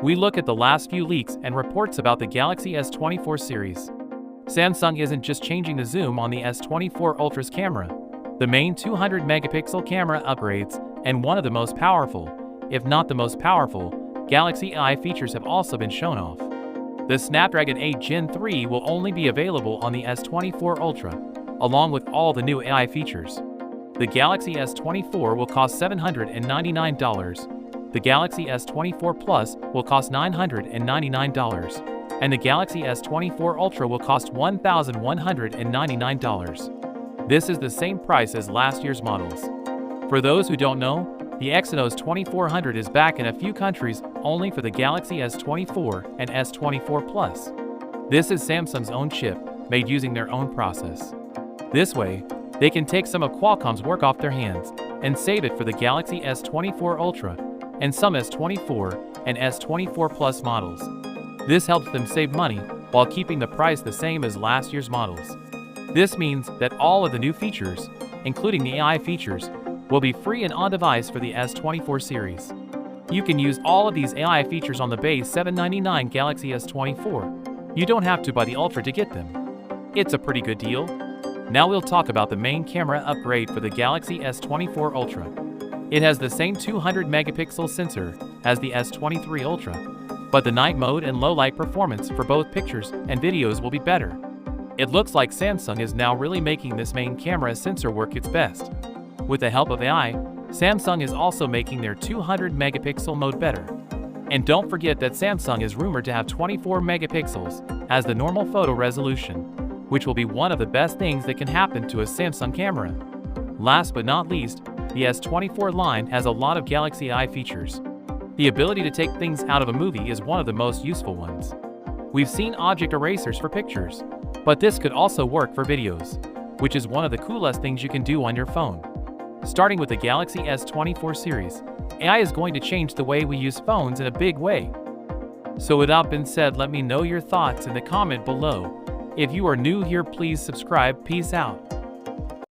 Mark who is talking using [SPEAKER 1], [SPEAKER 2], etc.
[SPEAKER 1] We look at the last few leaks and reports about the Galaxy S24 series. Samsung isn't just changing the zoom on the S24 Ultra's camera. The main 200 megapixel camera upgrades and one of the most powerful, if not the most powerful, Galaxy AI features have also been shown off. The Snapdragon 8 Gen 3 will only be available on the S24 Ultra, along with all the new AI features. The Galaxy S24 will cost $799, the Galaxy S24 Plus will cost $999, and the Galaxy S24 Ultra will cost $1,199. This is the same price as last year's models. For those who don't know, the Exynos 2400 is back in a few countries only for the Galaxy S24 and S24 Plus. This is Samsung's own chip, made using their own process. This way, they can take some of Qualcomm's work off their hands and save it for the Galaxy S24 Ultra and some S24 and S24 Plus models. This helps them save money while keeping the price the same as last year's models. This means that all of the new features, including the AI features, will be free and on-device for the S24 series. You can use all of these AI features on the base $799 Galaxy S24. You don't have to buy the Ultra to get them. It's a pretty good deal. Now we'll talk about the main camera upgrade for the Galaxy S24 Ultra. It has the same 200 megapixel sensor as the S23 Ultra, but the night mode and low light performance for both pictures and videos will be better. It looks like Samsung is now really making this main camera sensor work its best. With the help of AI, Samsung is also making their 200 megapixel mode better. And don't forget that Samsung is rumored to have 24 megapixels as the normal photo resolution, which will be one of the best things that can happen to a Samsung camera. Last but not least, the S24 line has a lot of Galaxy AI features. The ability to take things out of a movie is one of the most useful ones. We've seen object erasers for pictures, but this could also work for videos, which is one of the coolest things you can do on your phone. Starting with the Galaxy S24 series, AI is going to change the way we use phones in a big way. So with that being said, let me know your thoughts in the comment below. If you are new here, please subscribe. Peace out.